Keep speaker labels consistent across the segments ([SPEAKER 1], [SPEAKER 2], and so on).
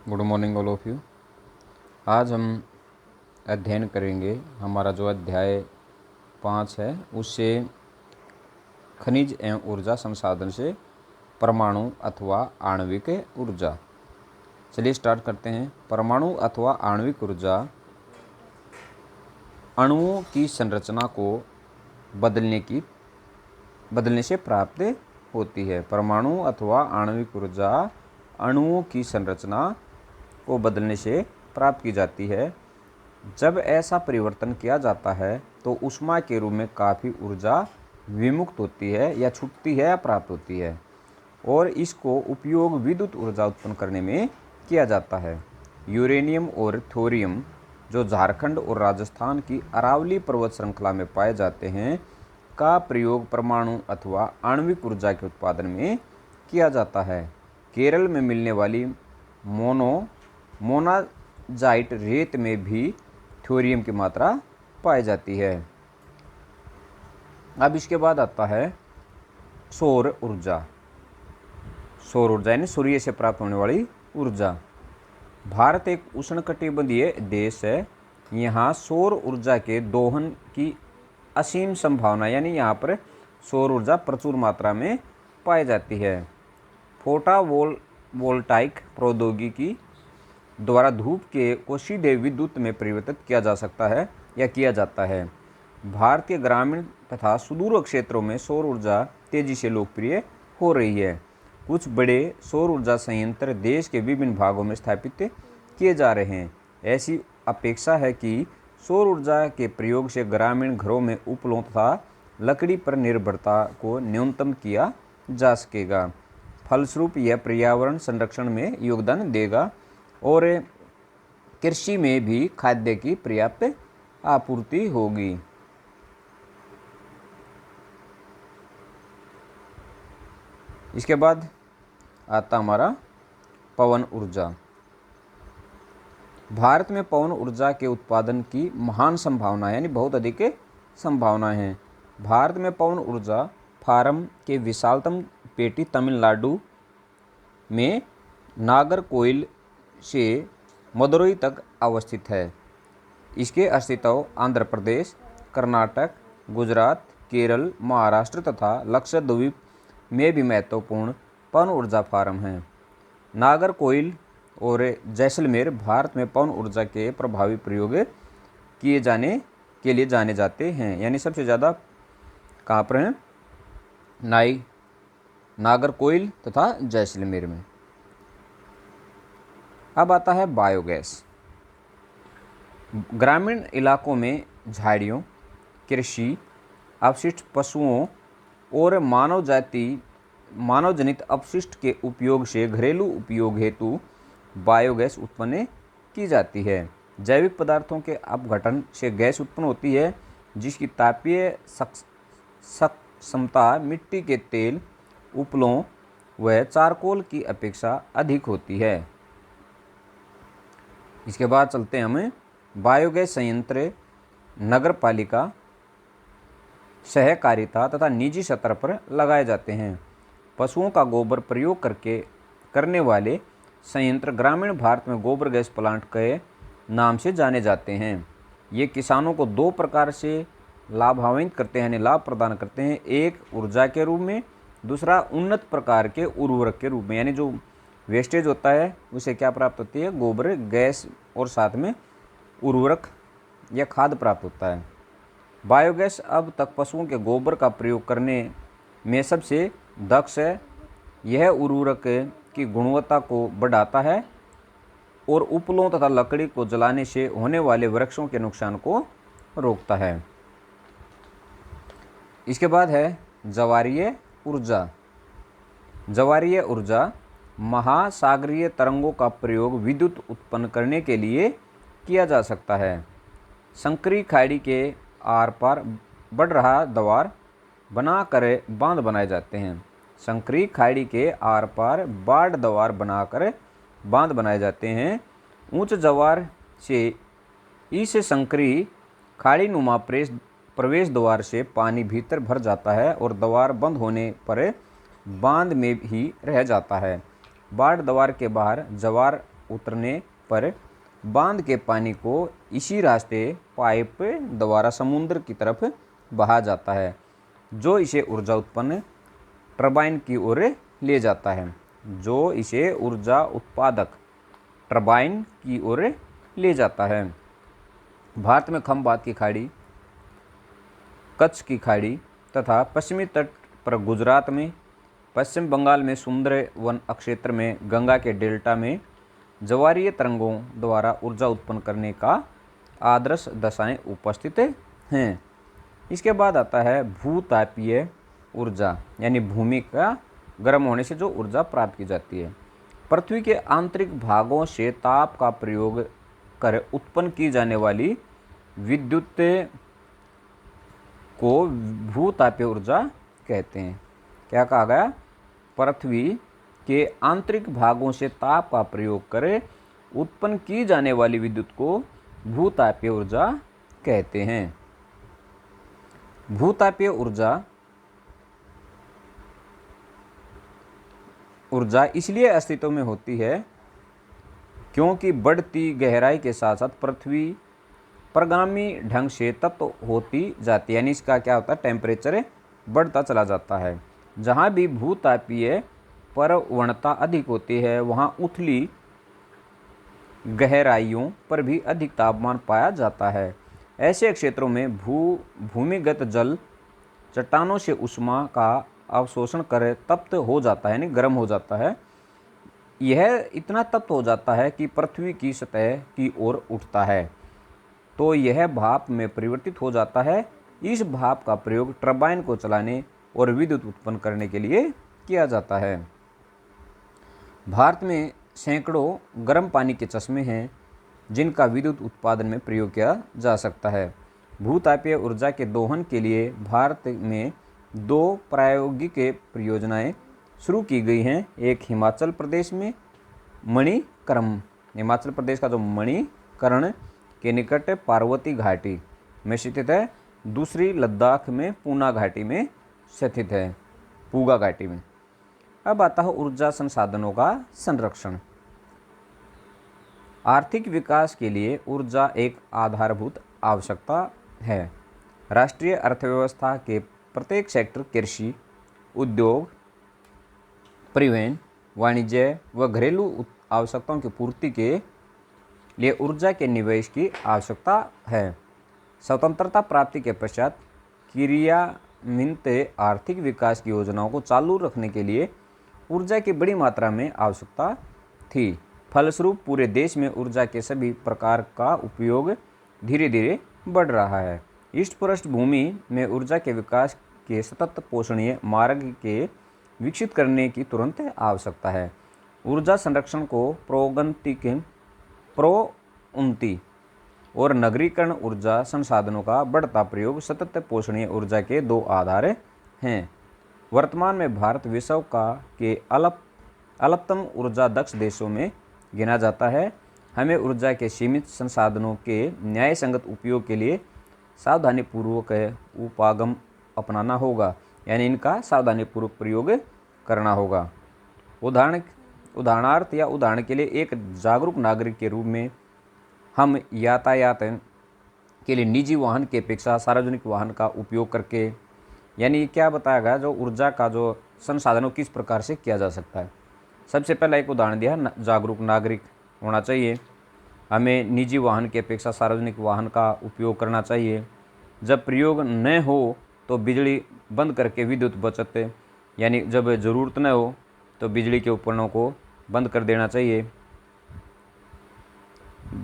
[SPEAKER 1] Good morning all of you. आज हम अध्ययन करेंगे, हमारा जो अध्याय 5 है उससे खनिज एवं ऊर्जा संसाधन से परमाणु अथवा आणविक ऊर्जा। चलिए स्टार्ट करते हैं। परमाणु अथवा आणविक ऊर्जा अणुओं की संरचना को बदलने से प्राप्त होती है। परमाणु अथवा आणविक ऊर्जा अणुओं की संरचना को बदलने से प्राप्त की जाती है। जब ऐसा परिवर्तन किया जाता है तो ऊष्मा के रूप में काफ़ी ऊर्जा विमुक्त होती है या छूटती है या प्राप्त होती है, और इसको उपयोग विद्युत ऊर्जा उत्पन्न करने में किया जाता है। यूरेनियम और थोरियम जो झारखंड और राजस्थान की अरावली पर्वत श्रृंखला में पाए जाते हैं का प्रयोग परमाणु अथवा आणविक ऊर्जा के उत्पादन में किया जाता है। केरल में मिलने वाली मोनाजाइट रेत में भी थोरियम की मात्रा पाई जाती है। अब इसके बाद आता है सौर ऊर्जा। सौर ऊर्जा यानी सूर्य से प्राप्त होने वाली ऊर्जा। भारत एक उष्णकटिबंधीय देश है। यहाँ सौर ऊर्जा के दोहन की असीम संभावना, यानी यहाँ पर सौर ऊर्जा प्रचुर मात्रा में पाई जाती है। फोटोवोल्टाइक प्रौद्योगिकी द्वारा धूप को सीधे विद्युत में परिवर्तित किया जा सकता है या किया जाता है। भारतीय ग्रामीण तथा सुदूर क्षेत्रों में सौर ऊर्जा तेजी से लोकप्रिय हो रही है। कुछ बड़े सौर ऊर्जा संयंत्र देश के विभिन्न भागों में स्थापित किए जा रहे हैं। ऐसी अपेक्षा है कि सौर ऊर्जा के प्रयोग से ग्रामीण घरों में उपलों तथा लकड़ी पर निर्भरता को न्यूनतम किया जा सकेगा। फलस्वरूप यह पर्यावरण संरक्षण में योगदान देगा और कृषि में भी खाद्य की पर्याप्त आपूर्ति होगी। इसके बाद आता हमारा पवन ऊर्जा। भारत में पवन ऊर्जा के उत्पादन की महान संभावना है, यानी बहुत अधिक संभावनाएं हैं। भारत में पवन ऊर्जा फार्म के विशालतम पेटी तमिलनाडु में नागरकोइल से मदुरई तक अवस्थित है। इसके अस्तित्व आंध्र प्रदेश, कर्नाटक, गुजरात, केरल, महाराष्ट्र तथा लक्षद्वीप में भी महत्वपूर्ण पवन ऊर्जा फार्म हैं। नागरकोइल और जैसलमेर भारत में पवन ऊर्जा के प्रभावी प्रयोग किए जाने के लिए जाने जाते हैं, यानी सबसे ज़्यादा कहाँ पर हैं? नागरकोइल तथा जैसलमेर में। अब आता है बायोगैस। ग्रामीण इलाकों में झाड़ियों, कृषि अपशिष्ट, पशुओं और मानव जनित अपशिष्ट के उपयोग से घरेलू उपयोग हेतु बायोगैस उत्पन्न की जाती है। जैविक पदार्थों के अपघटन से गैस उत्पन्न होती है, जिसकी तापीय क्षमता मिट्टी के तेल, उपलों व चारकोल की अपेक्षा अधिक होती है। इसके बाद चलते हैं हमें बायोगैस संयंत्र नगरपालिका, सहकारिता तथा निजी स्तर पर लगाए जाते हैं। पशुओं का गोबर प्रयोग करने वाले संयंत्र ग्रामीण भारत में गोबर गैस प्लांट के नाम से जाने जाते हैं। ये किसानों को दो प्रकार से लाभान्वित करते हैं, यानी लाभ प्रदान करते हैं। एक ऊर्जा के रूप में, दूसरा उन्नत प्रकार के उर्वरक के रूप में, यानी जो वेस्टेज होता है उसे क्या प्राप्त होती है? गोबर गैस, और साथ में उर्वरक या खाद प्राप्त होता है। बायोगैस अब तक पशुओं के गोबर का प्रयोग करने में सबसे दक्ष है। यह उर्वरक की गुणवत्ता को बढ़ाता है और उपलों तथा लकड़ी को जलाने से होने वाले वृक्षों के नुकसान को रोकता है। इसके बाद है ज्वारीय ऊर्जा। ज्वारीय ऊर्जा महासागरीय तरंगों का प्रयोग विद्युत उत्पन्न करने के लिए किया जा सकता है। संकरी खाड़ी के आर पार बढ़ रहा दवार बनाकर बांध बनाए जाते हैं। संकरी खाड़ी के आर पार बाढ़ दवार बनाकर बांध बनाए जाते हैं। ऊंच ज्वार से इस संकरी खाड़ी नुमा प्रवेश द्वार से पानी भीतर भर जाता है और द्वार बंद होने पर बांध में ही रह जाता है। बाढ़ द्वार के बाहर ज्वार उतरने पर बांध के पानी को इसी रास्ते पाइप द्वारा समुद्र की तरफ बहा जाता है, जो इसे ऊर्जा उत्पन्न टरबाइन की ओर ले जाता है, जो इसे ऊर्जा उत्पादक टरबाइन की ओर ले जाता है। भारत में खंबात की खाड़ी, कच्छ की खाड़ी तथा पश्चिमी तट पर गुजरात में, पश्चिम बंगाल में सुंदरवन क्षेत्र में, गंगा के डेल्टा में ज्वारीय तरंगों द्वारा ऊर्जा उत्पन्न करने का आदर्श दशाएं उपस्थित हैं। इसके बाद आता है भूतापीय ऊर्जा, यानी भूमि का गर्म होने से जो ऊर्जा प्राप्त की जाती है। पृथ्वी के आंतरिक भागों से ताप का प्रयोग कर उत्पन्न की जाने वाली विद्युत को भूतापीय ऊर्जा कहते हैं। क्या कहा गया? पृथ्वी के आंतरिक भागों से ताप का प्रयोग कर उत्पन्न की जाने वाली विद्युत को भूतापीय ऊर्जा कहते हैं। भूतापीय ऊर्जा इसलिए अस्तित्व में होती है क्योंकि बढ़ती गहराई के साथ साथ पृथ्वी परगामी ढंग से तप्त होती जाती है, यानी इसका क्या होता है, टेम्परेचर बढ़ता चला जाता है। जहाँ भी भूतापीय प्रवणता अधिक होती है वहाँ उथली गहराइयों पर भी अधिक तापमान पाया जाता है। ऐसे क्षेत्रों में भूमिगत जल चट्टानों से ऊष्मा का अवशोषण कर तप्त हो जाता है, यानी गर्म हो जाता है। यह इतना तप्त हो जाता है कि पृथ्वी की सतह की ओर उठता है, तो यह भाप में परिवर्तित हो जाता है। इस भाप का प्रयोग टरबाइन को चलाने और विद्युत उत्पन्न करने के लिए किया जाता है। भारत में सैकड़ों गर्म पानी के चश्मे हैं जिनका विद्युत उत्पादन में प्रयोग किया जा सकता है। भूतापीय ऊर्जा के दोहन के लिए भारत में 2 प्रायोगिक परियोजनाएं शुरू की गई हैं। एक हिमाचल प्रदेश में मणिकरण, हिमाचल प्रदेश का जो मणिकरण के निकट पार्वती घाटी में स्थित है। दूसरी लद्दाख में पूना घाटी में स्थित है, पूगा घाटी में। अब आता है ऊर्जा संसाधनों का संरक्षण। आर्थिक विकास के लिए ऊर्जा एक आधारभूत आवश्यकता है। राष्ट्रीय अर्थव्यवस्था के प्रत्येक सेक्टर कृषि, उद्योग, परिवहन, वाणिज्य व घरेलू आवश्यकताओं की पूर्ति के लिए ऊर्जा के निवेश की आवश्यकता है। स्वतंत्रता प्राप्ति के पश्चात क्रियान्वित आर्थिक विकास की योजनाओं को चालू रखने के लिए ऊर्जा की बड़ी मात्रा में आवश्यकता थी। फलस्वरूप पूरे देश में ऊर्जा के सभी प्रकार का उपयोग धीरे धीरे बढ़ रहा है। इस पृष्ठभूमि में ऊर्जा के विकास के सतत पोषणीय मार्ग के विकसित करने की तुरंत आवश्यकता है। ऊर्जा संरक्षण को प्रोन्नति और नगरीकरण ऊर्जा संसाधनों का बढ़ता प्रयोग सतत पोषणीय ऊर्जा के 2 आधार हैं। वर्तमान में भारत विश्व के अल्पतम ऊर्जा दक्ष देशों में गिना जाता है। हमें ऊर्जा के सीमित संसाधनों के न्याय संगत उपयोग के लिए सावधानीपूर्वक उपागम अपनाना होगा, यानी इनका सावधानीपूर्वक प्रयोग करना होगा। उदाहरण के लिए एक जागरूक नागरिक के रूप में हम यातायात के लिए निजी वाहन की अपेक्षा सार्वजनिक वाहन का उपयोग करके, यानी क्या बताया गया, जो ऊर्जा का जो संसाधनों किस प्रकार से किया जा सकता है। सबसे पहला एक उदाहरण दिया, जागरूक नागरिक होना चाहिए। हमें निजी वाहन की अपेक्षा सार्वजनिक वाहन का उपयोग करना चाहिए। जब प्रयोग न हो तो बिजली बंद करके विद्युत बचत, यानी जब ज़रूरत न हो तो बिजली के उपकरणों को बंद कर देना चाहिए।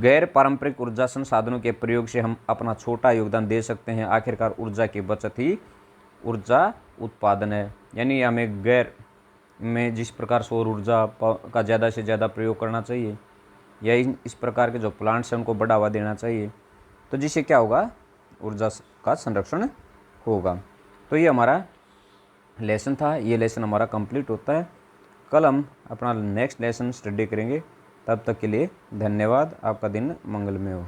[SPEAKER 1] गैर पारंपरिक ऊर्जा संसाधनों के प्रयोग से हम अपना छोटा योगदान दे सकते हैं। आखिरकार ऊर्जा की बचत ही ऊर्जा उत्पादन है, यानी हमें गैर में जिस प्रकार सौर ऊर्जा का ज़्यादा से ज़्यादा प्रयोग करना चाहिए, या इस प्रकार के जो प्लांट्स हैं उनको बढ़ावा देना चाहिए, तो जिससे क्या होगा, ऊर्जा का संरक्षण होगा। तो ये हमारा लेसन था, ये लेसन हमारा कंप्लीट होता है। कल हम अपना नेक्स्ट लेसन स्टडी करेंगे। तब तक के लिए धन्यवाद। आपका दिन मंगलमय हो।